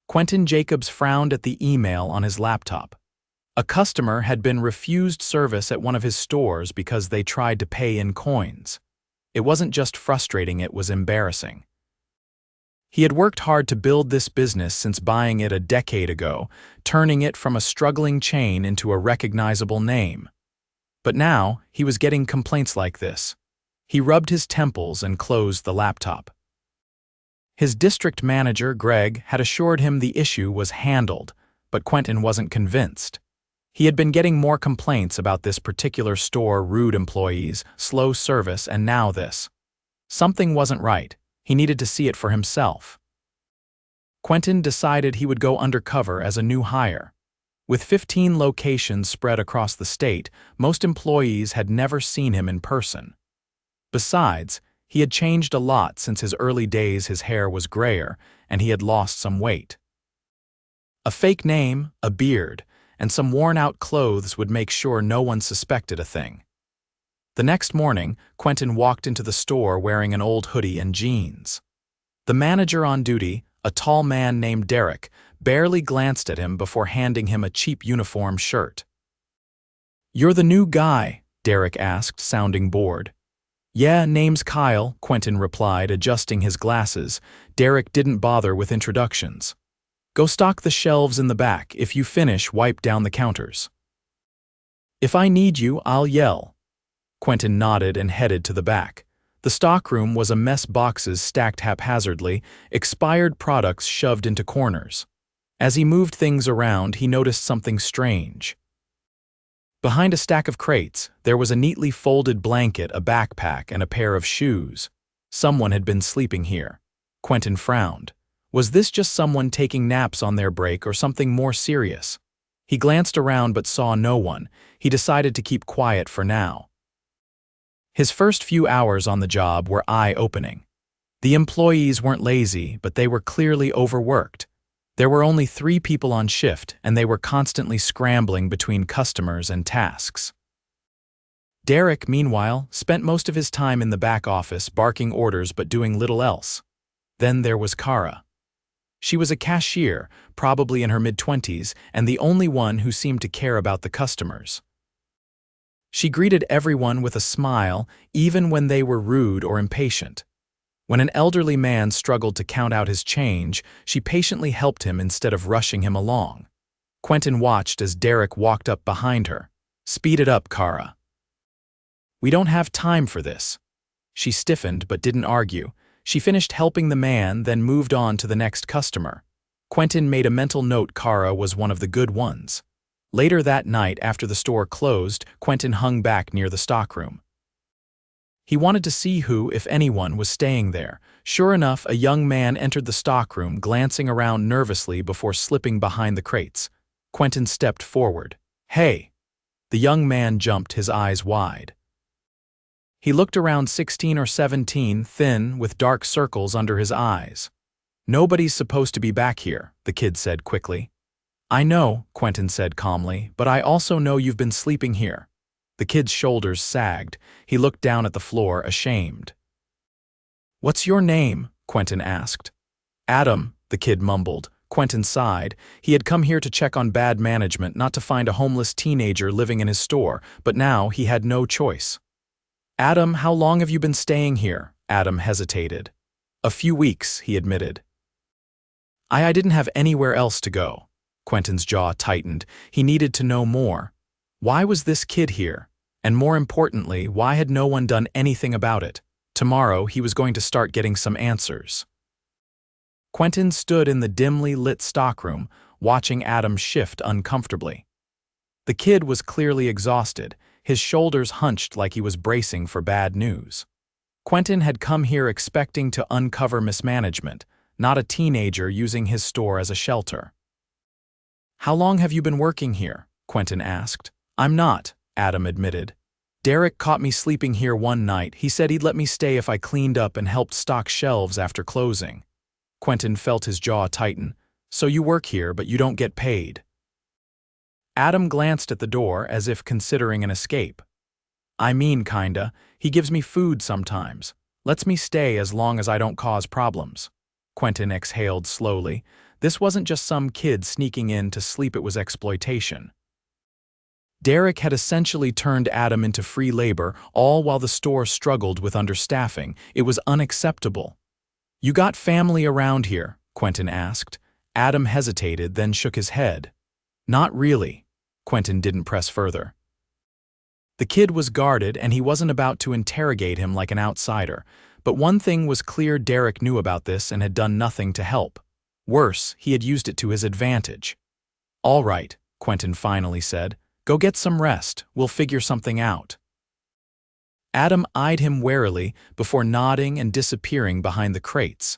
Quentin Jacobs frowned at the email on his laptop. A customer had been refused service at one of his stores because they tried to pay in coins. It wasn't just frustrating, it was embarrassing. He had worked hard to build this business since buying it a decade ago, turning it from a struggling chain into a recognizable name. But now, he was getting complaints like this. He rubbed his temples and closed the laptop. His district manager, Greg, had assured him the issue was handled, but Quentin wasn't convinced. He had been getting more complaints about this particular store, rude employees, slow service, and now this. Something wasn't right. He needed to see it for himself. Quentin decided he would go undercover as a new hire. With 15 locations spread across the state, most employees had never seen him in person. Besides, he had changed a lot since his early days. His hair was grayer, and he had lost some weight. A fake name, a beard, and some worn-out clothes would make sure no one suspected a thing. The next morning, Quentin walked into the store wearing an old hoodie and jeans. The manager on duty, a tall man named Derrick, barely glanced at him before handing him a cheap uniform shirt. "You're the new guy?" Derrick asked, sounding bored. "Yeah, name's Kyle," Quentin replied, adjusting his glasses. Derrick didn't bother with introductions. "Go stock the shelves in the back. If you finish, wipe down the counters. If I need you, I'll yell." Quentin nodded and headed to the back. The stockroom was a mess, boxes stacked haphazardly, expired products shoved into corners. As he moved things around, he noticed something strange. Behind a stack of crates, there was a neatly folded blanket, a backpack, and a pair of shoes. Someone had been sleeping here. Quentin frowned. Was this just someone taking naps on their break or something more serious? He glanced around but saw no one. He decided to keep quiet for now. His first few hours on the job were eye-opening. The employees weren't lazy, but they were clearly overworked. There were only 3 people on shift, and they were constantly scrambling between customers and tasks. Derrick, meanwhile, spent most of his time in the back office barking orders but doing little else. Then there was Kara. She was a cashier, probably in her mid-20s, and the only one who seemed to care about the customers. She greeted everyone with a smile, even when they were rude or impatient. When an elderly man struggled to count out his change, she patiently helped him instead of rushing him along. Quentin watched as Derrick walked up behind her. "Speed it up, Kara." "We don't have time for this." She stiffened but didn't argue. She finished helping the man, then moved on to the next customer. Quentin made a mental note Kara was one of the good ones. Later that night, after the store closed, Quentin hung back near the stockroom. He wanted to see who, if anyone, was staying there. Sure enough, a young man entered the stockroom, glancing around nervously before slipping behind the crates. Quentin stepped forward. "Hey!" The young man jumped, his eyes wide. He looked around 16 or 17, thin, with dark circles under his eyes. "Nobody's supposed to be back here," the kid said quickly. "I know," Quentin said calmly, "but I also know you've been sleeping here." The kid's shoulders sagged. He looked down at the floor, ashamed. "What's your name?" Quentin asked. "Adam," the kid mumbled. Quentin sighed. He had come here to check on bad management, not to find a homeless teenager living in his store, but now he had no choice. "Adam, how long have you been staying here?" Adam hesitated. "A few weeks," he admitted. I didn't have anywhere else to go." Quentin's jaw tightened. He needed to know more. Why was this kid here? And more importantly, why had no one done anything about it? Tomorrow, he was going to start getting some answers. Quentin stood in the dimly lit stockroom, watching Adam shift uncomfortably. The kid was clearly exhausted, his shoulders hunched like he was bracing for bad news. Quentin had come here expecting to uncover mismanagement, not a teenager using his store as a shelter. "How long have you been working here?" Quentin asked. "I'm not," Adam admitted. "Derrick caught me sleeping here one night. He said he'd let me stay if I cleaned up and helped stock shelves after closing." Quentin felt his jaw tighten. "So you work here, but you don't get paid." Adam glanced at the door as if considering an escape. "I mean, kinda. He gives me food sometimes. Lets me stay as long as I don't cause problems." Quentin exhaled slowly. This wasn't just some kid sneaking in to sleep, it was exploitation. Derrick had essentially turned Adam into free labor, all while the store struggled with understaffing. It was unacceptable. "You got family around here?" Quentin asked. Adam hesitated, then shook his head. "Not really." Quentin didn't press further. The kid was guarded, and he wasn't about to interrogate him like an outsider. But one thing was clear: Derrick knew about this and had done nothing to help. Worse, he had used it to his advantage. "All right," Quentin finally said. "Go get some rest. We'll figure something out." Adam eyed him warily before nodding and disappearing behind the crates.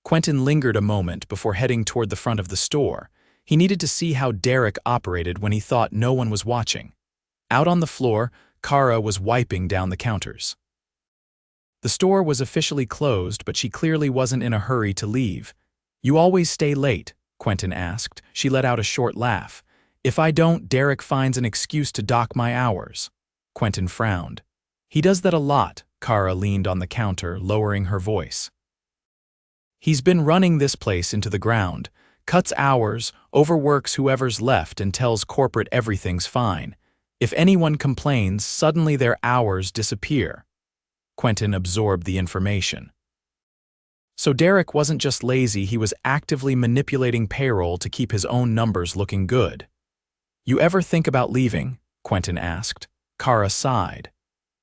Quentin lingered a moment before heading toward the front of the store. He needed to see how Derrick operated when he thought no one was watching. Out on the floor, Kara was wiping down the counters. The store was officially closed, but she clearly wasn't in a hurry to leave. "You always stay late?" Quentin asked. She let out a short laugh. "If I don't, Derrick finds an excuse to dock my hours." Quentin frowned. "He does that a lot." Kara leaned on the counter, lowering her voice. "He's been running this place into the ground, cuts hours, overworks whoever's left, and tells corporate everything's fine. If anyone complains, suddenly their hours disappear." Quentin absorbed the information. So Derrick wasn't just lazy, he was actively manipulating payroll to keep his own numbers looking good. "You ever think about leaving?" Quentin asked. Kara sighed.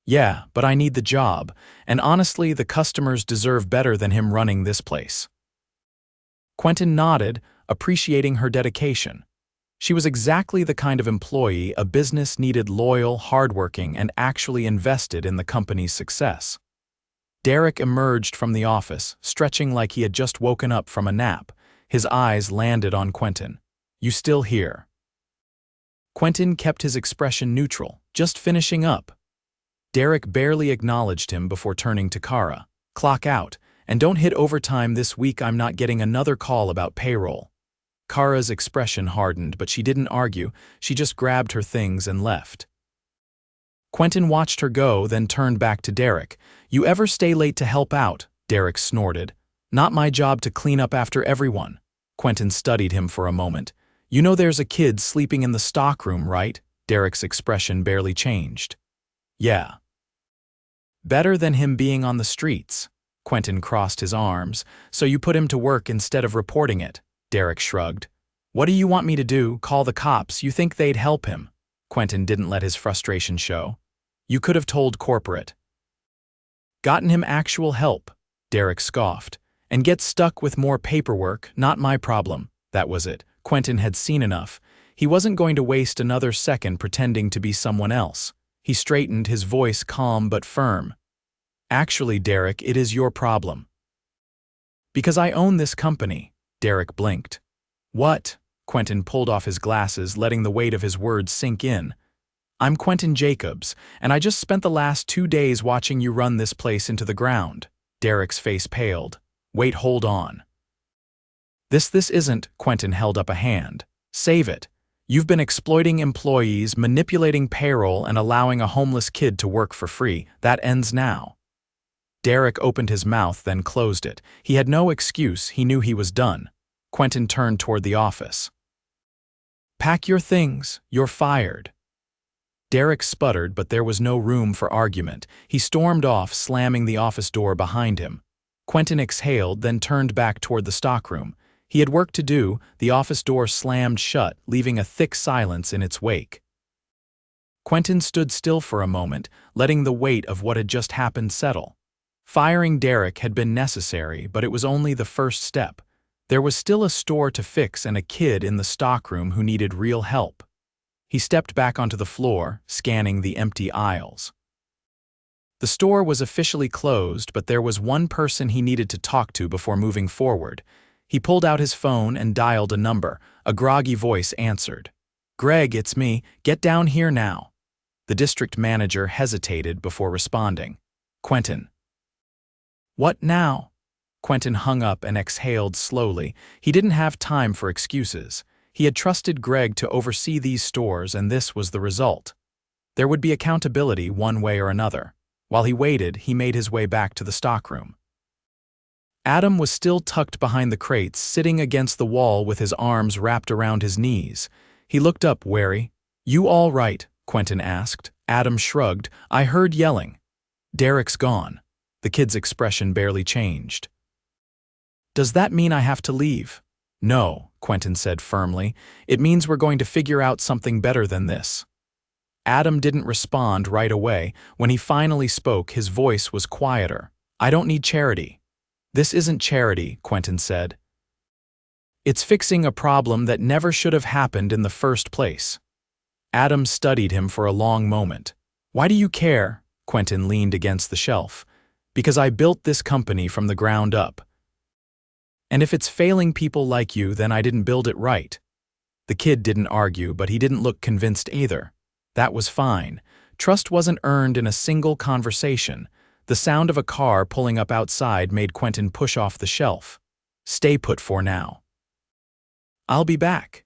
"Yeah, but I need the job, and honestly, the customers deserve better than him running this place." Quentin nodded, appreciating her dedication. She was exactly the kind of employee a business needed: loyal, hardworking, and actually invested in the company's success. Derrick emerged from the office, stretching like he had just woken up from a nap. His eyes landed on Quentin. "You still here?" Quentin kept his expression neutral. "Just finishing up." Derrick barely acknowledged him before turning to Kara. "Clock out, and don't hit overtime this week. I'm not getting another call about payroll." Kara's expression hardened, but she didn't argue. She just grabbed her things and left. Quentin watched her go, then turned back to Derrick. "You ever stay late to help out?" Derrick snorted. "Not my job to clean up after everyone." Quentin studied him for a moment. "You know there's a kid sleeping in the stockroom, right?" Derrick's expression barely changed. "Yeah." "Better than him being on the streets." Quentin crossed his arms. "So you put him to work instead of reporting it?" Derrick shrugged. "What do you want me to do? Call the cops? You think they'd help him?" Quentin didn't let his frustration show. "You could have told corporate." "Gotten him actual help," Derrick scoffed. "And get stuck with more paperwork, not my problem." That was it. Quentin had seen enough. He wasn't going to waste another second pretending to be someone else. He straightened, his voice calm but firm. "Actually, Derrick, it is your problem." "Because I own this company." Derrick blinked. "What?" Quentin pulled off his glasses, letting the weight of his words sink in. "I'm Quentin Jacobs, and I just spent the last 2 days watching you run this place into the ground." Derrick's face paled. "Wait, hold on." This isn't," Quentin held up a hand. "Save it. You've been exploiting employees, manipulating payroll, and allowing a homeless kid to work for free. That ends now." Derrick opened his mouth, then closed it. He had no excuse, he knew he was done. Quentin turned toward the office. "Pack your things, you're fired." Derrick sputtered, but there was no room for argument. He stormed off, slamming the office door behind him. Quentin exhaled, then turned back toward the stockroom. He had work to do. The office door slammed shut, leaving a thick silence in its wake. Quentin stood still for a moment, letting the weight of what had just happened settle. Firing Derrick had been necessary, but it was only the first step. There was still a store to fix and a kid in the stockroom who needed real help. He stepped back onto the floor, scanning the empty aisles. The store was officially closed, but there was one person he needed to talk to before moving forward. He pulled out his phone and dialed a number. A groggy voice answered. "Greg, it's me. Get down here now." The district manager hesitated before responding. "Quentin." "What now?" Quentin hung up and exhaled slowly. He didn't have time for excuses. He had trusted Greg to oversee these stores, and this was the result. There would be accountability one way or another. While he waited, he made his way back to the stockroom. Adam was still tucked behind the crates, sitting against the wall with his arms wrapped around his knees. He looked up, wary. "You all right?" Quentin asked. Adam shrugged. "I heard yelling." "Derrick's gone." The kid's expression barely changed. "Does that mean I have to leave?" "No," Quentin said firmly. "It means we're going to figure out something better than this." Adam didn't respond right away. When he finally spoke, his voice was quieter. "I don't need charity." "This isn't charity," Quentin said. "It's fixing a problem that never should have happened in the first place." Adam studied him for a long moment. "Why do you care?" Quentin leaned against the shelf. "Because I built this company from the ground up. And if it's failing people like you, then I didn't build it right." The kid didn't argue, but he didn't look convinced either. That was fine. Trust wasn't earned in a single conversation. The sound of a car pulling up outside made Quentin push off the shelf. "Stay put for now. I'll be back."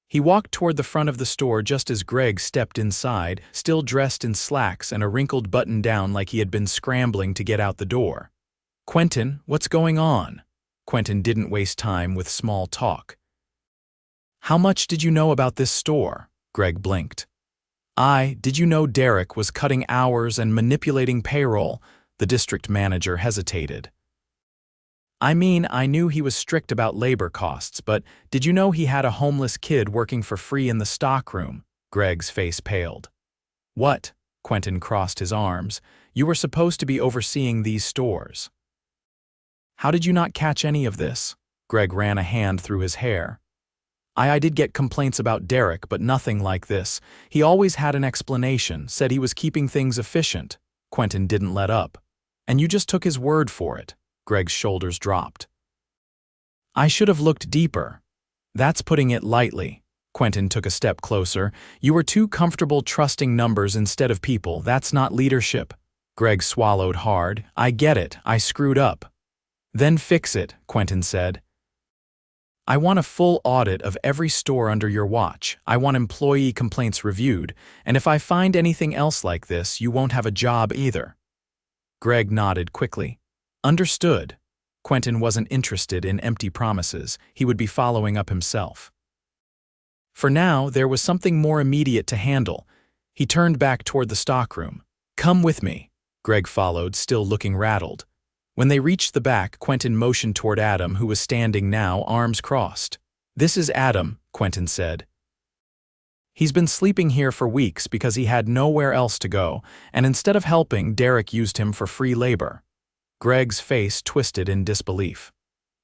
He walked toward the front of the store just as Greg stepped inside, still dressed in slacks and a wrinkled button-down like he had been scrambling to get out the door. "Quentin, what's going on?" Quentin didn't waste time with small talk. "How much did you know about this store?" Greg blinked. Did you know Derrick was cutting hours and manipulating payroll?" The district manager hesitated. "I mean, I knew he was strict about labor costs, but did you know he had a homeless kid working for free in the stockroom?" Greg's face paled. "What?" Quentin crossed his arms. "You were supposed to be overseeing these stores." "How did you not catch any of this?" Greg ran a hand through his hair. I did get complaints about Derrick, but nothing like this. He always had an explanation, said he was keeping things efficient." Quentin didn't let up. "And you just took his word for it." Greg's shoulders dropped. "I should have looked deeper." "That's putting it lightly." Quentin took a step closer. "You were too comfortable trusting numbers instead of people. That's not leadership." Greg swallowed hard. "I get it. I screwed up." "Then fix it," Quentin said. "I want a full audit of every store under your watch. I want employee complaints reviewed, and if I find anything else like this, you won't have a job either." Greg nodded quickly. "Understood." Quentin wasn't interested in empty promises. He would be following up himself. For now, there was something more immediate to handle. He turned back toward the stockroom. "Come with me." Greg followed, still looking rattled. When they reached the back, Quentin motioned toward Adam, who was standing now, arms crossed. "This is Adam," Quentin said. "He's been sleeping here for weeks because he had nowhere else to go, and instead of helping, Derrick used him for free labor." Greg's face twisted in disbelief.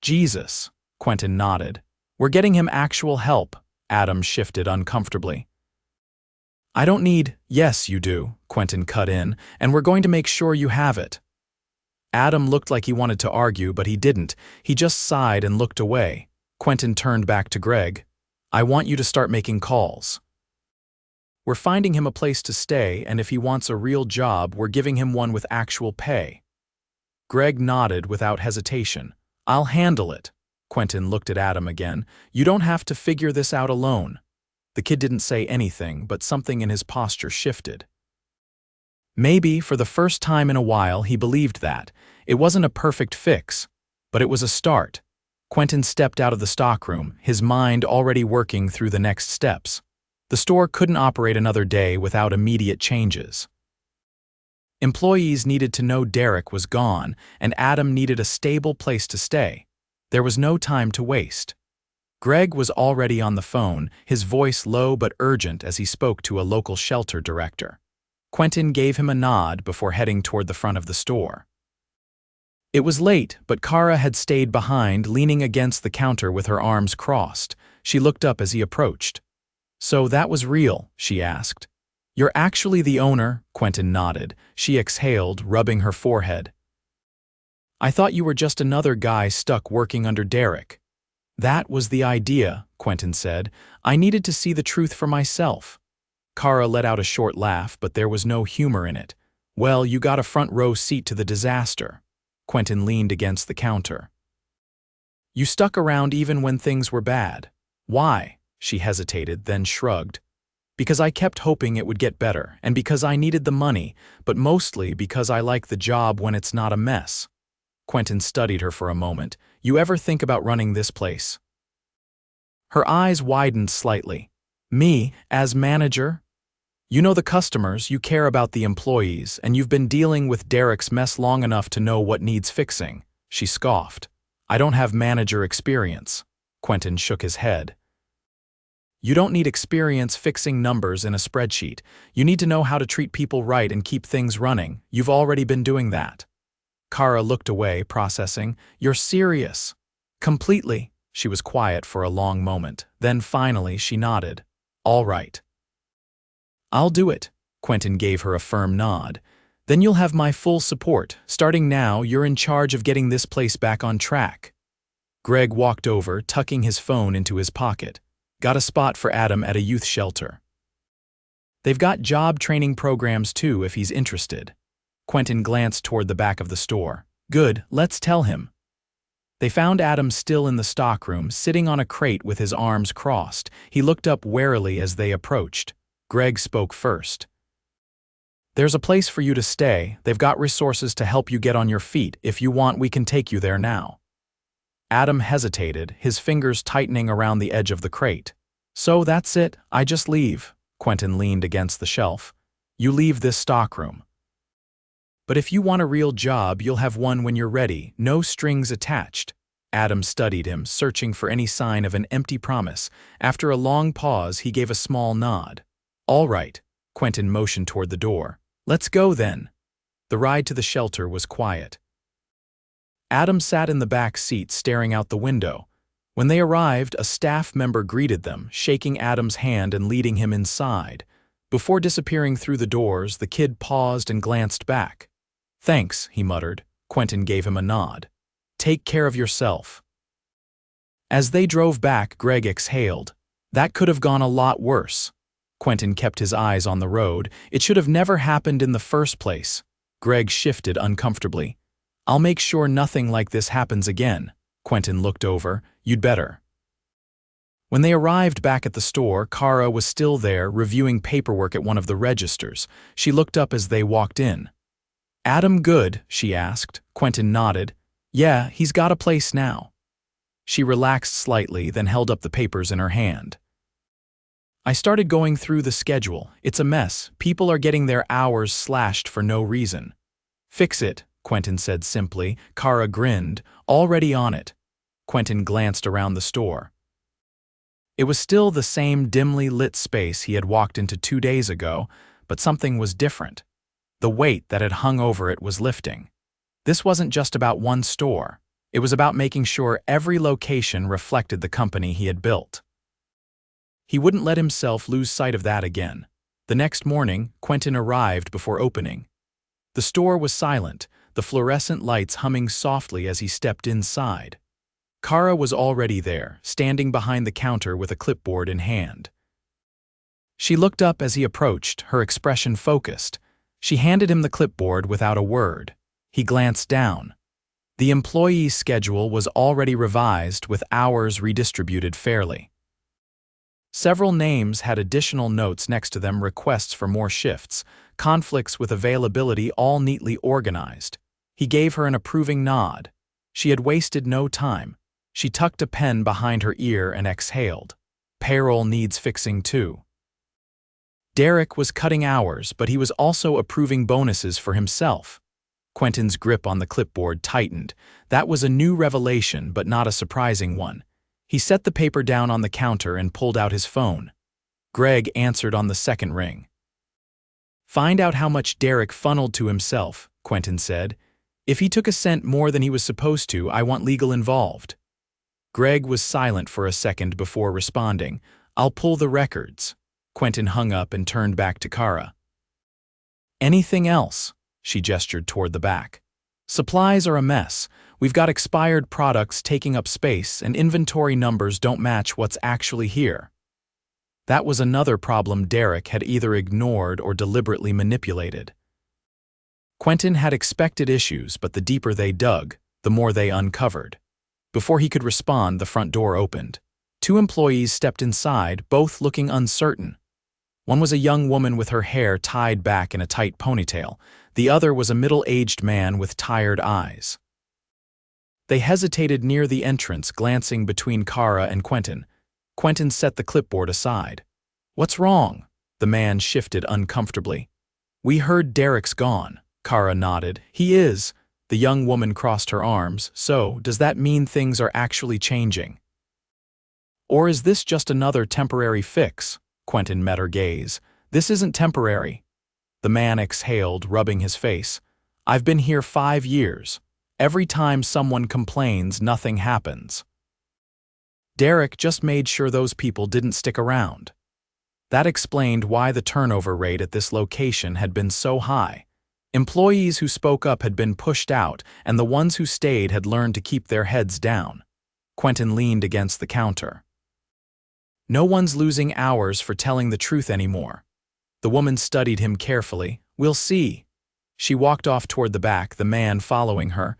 "Jesus," Quentin nodded. "We're getting him actual help." Adam shifted uncomfortably. "I don't need—" "Yes, you do," Quentin cut in, "and we're going to make sure you have it." Adam looked like he wanted to argue, but he didn't. He just sighed and looked away. Quentin turned back to Greg. "I want you to start making calls. We're finding him a place to stay, and if he wants a real job, we're giving him one with actual pay." Greg nodded without hesitation. "I'll handle it." Quentin looked at Adam again. "You don't have to figure this out alone." The kid didn't say anything, but something in his posture shifted. Maybe, for the first time in a while, he believed that. It wasn't a perfect fix, but it was a start. Quentin stepped out of the stockroom, his mind already working through the next steps. The store couldn't operate another day without immediate changes. Employees needed to know Derrick was gone, and Adam needed a stable place to stay. There was no time to waste. Greg was already on the phone, his voice low but urgent as he spoke to a local shelter director. Quentin gave him a nod before heading toward the front of the store. It was late, but Kara had stayed behind, leaning against the counter with her arms crossed. She looked up as he approached. "So that was real?" she asked. "You're actually the owner?" Quentin nodded. She exhaled, rubbing her forehead. "I thought you were just another guy stuck working under Derrick." "That was the idea," Quentin said. "I needed to see the truth for myself." Kara let out a short laugh, but there was no humor in it. "Well, you got a front row seat to the disaster." Quentin leaned against the counter. "You stuck around even when things were bad." "Why?" She hesitated, then shrugged. "Because I kept hoping it would get better, and because I needed the money, but mostly because I like the job when it's not a mess." Quentin studied her for a moment. You ever think about running this place? Her eyes widened slightly. Me, as manager? You know the customers, you care about the employees, and you've been dealing with Derrick's mess long enough to know what needs fixing. She scoffed. I don't have manager experience. Quentin shook his head. You don't need experience fixing numbers in a spreadsheet. You need to know how to treat people right and keep things running. You've already been doing that. Kara looked away, processing. You're serious. Completely. She was quiet for a long moment. Then finally she nodded. All right. I'll do it. Quentin gave her a firm nod. Then you'll have my full support. Starting now, you're in charge of getting this place back on track. Greg walked over, tucking his phone into his pocket. Got a spot for Adam at a youth shelter. They've got job training programs too if he's interested. Quentin glanced toward the back of the store. Good, let's tell him. They found Adam still in the stockroom, sitting on a crate with his arms crossed. He looked up warily as they approached. Greg spoke first. There's a place for you to stay. They've got resources to help you get on your feet. If you want, we can take you there now. Adam hesitated, his fingers tightening around the edge of the crate. So that's it, I just leave. Quentin leaned against the shelf. You leave this stockroom. But if you want a real job, you'll have one when you're ready, no strings attached. Adam studied him, searching for any sign of an empty promise. After a long pause, he gave a small nod. All right. Quentin motioned toward the door. Let's go then. The ride to the shelter was quiet. Adam sat in the back seat staring out the window. When they arrived, a staff member greeted them, shaking Adam's hand and leading him inside. Before disappearing through the doors, the kid paused and glanced back. Thanks, he muttered. Quentin gave him a nod. Take care of yourself. As they drove back, Greg exhaled. That could have gone a lot worse. Quentin kept his eyes on the road. It should have never happened in the first place. Greg shifted uncomfortably. I'll make sure nothing like this happens again. Quentin looked over. You'd better. When they arrived back at the store, Kara was still there, reviewing paperwork at one of the registers. She looked up as they walked in. Adam good? She asked. Quentin nodded. Yeah, he's got a place now. She relaxed slightly, then held up the papers in her hand. I started going through the schedule. It's a mess. People are getting their hours slashed for no reason. Fix it, Quentin said simply. Kara grinned. Already on it. Quentin glanced around the store. It was still the same dimly lit space he had walked into 2 days ago, but something was different. The weight that had hung over it was lifting. This wasn't just about one store. It was about making sure every location reflected the company he had built. He wouldn't let himself lose sight of that again. The next morning, Quentin arrived before opening. The store was silent, the fluorescent lights humming softly as he stepped inside. Kara was already there, standing behind the counter with a clipboard in hand. She looked up as he approached, her expression focused. She handed him the clipboard without a word. He glanced down. The employee's schedule was already revised with hours redistributed fairly. Several names had additional notes next to them, requests for more shifts, conflicts with availability, all neatly organized. He gave her an approving nod. She had wasted no time. She tucked a pen behind her ear and exhaled. Payroll needs fixing too. Derrick was cutting hours, but he was also approving bonuses for himself. Quentin's grip on the clipboard tightened. That was a new revelation, but not a surprising one. He set the paper down on the counter and pulled out his phone. Greg answered on the second ring. Find out how much Derrick funneled to himself, Quentin said. If he took a cent more than he was supposed to, I want legal involved. Greg was silent for a second before responding. I'll pull the records. Quentin hung up and turned back to Kara. Anything else? She gestured toward the back. Supplies are a mess. We've got expired products taking up space, and inventory numbers don't match what's actually here. That was another problem Derrick had either ignored or deliberately manipulated. Quentin had expected issues, but the deeper they dug, the more they uncovered. Before he could respond, the front door opened. 2 employees stepped inside, both looking uncertain. One was a young woman with her hair tied back in a tight ponytail. The other was a middle-aged man with tired eyes. They hesitated near the entrance, glancing between Kara and Quentin. Quentin set the clipboard aside. "What's wrong?" The man shifted uncomfortably. "We heard Derrick's gone." Kara nodded. "He is." The young woman crossed her arms. "So, does that mean things are actually changing? Or is this just another temporary fix?" Quentin met her gaze. "This isn't temporary." The man exhaled, rubbing his face. "I've been here 5 years. Every time someone complains, nothing happens. Derrick just made sure those people didn't stick around." That explained why the turnover rate at this location had been so high. Employees who spoke up had been pushed out, and the ones who stayed had learned to keep their heads down. Quentin leaned against the counter. "No one's losing hours for telling the truth anymore." The woman studied him carefully. "We'll see." She walked off toward the back, the man following her.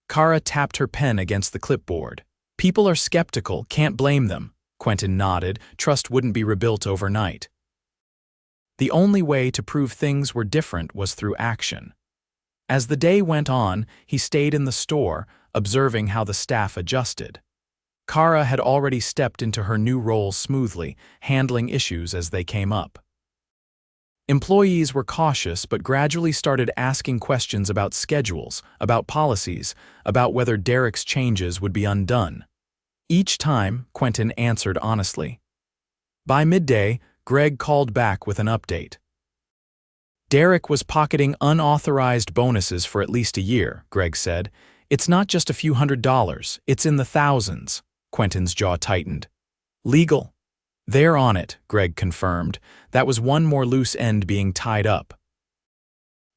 Kara tapped her pen against the clipboard. "People are skeptical, can't blame them." Quentin nodded. Trust wouldn't be rebuilt overnight. The only way to prove things were different was through action. As the day went on, he stayed in the store, observing how the staff adjusted. Kara had already stepped into her new role smoothly, handling issues as they came up. Employees were cautious but gradually started asking questions about schedules, about policies, about whether Derrick's changes would be undone. Each time, Quentin answered honestly. By midday, Greg called back with an update. "Derrick was pocketing unauthorized bonuses for at least a year," Greg said. "It's not just a few $100s, it's in the thousands." Quentin's jaw tightened. "Legal?" "They're on it," Greg confirmed. That was one more loose end being tied up.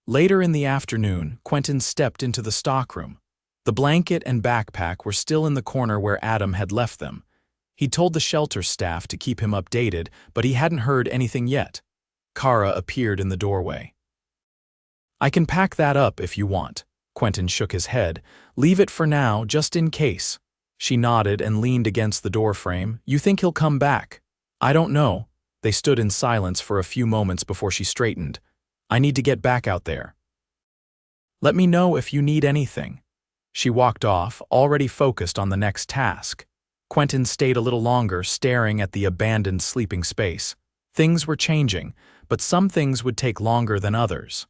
Later in the afternoon, Quentin stepped into the stockroom. The blanket and backpack were still in the corner where Adam had left them. He told the shelter staff to keep him updated, but he hadn't heard anything yet. Kara appeared in the doorway. "I can pack that up if you want." Quentin shook his head. "Leave it for now, just in case." She nodded and leaned against the doorframe. "You think he'll come back?" "I don't know." They stood in silence for a few moments before she straightened. "I need to get back out there. Let me know if you need anything." She walked off, already focused on the next task. Quentin stayed a little longer, staring at the abandoned sleeping space. Things were changing, but some things would take longer than others.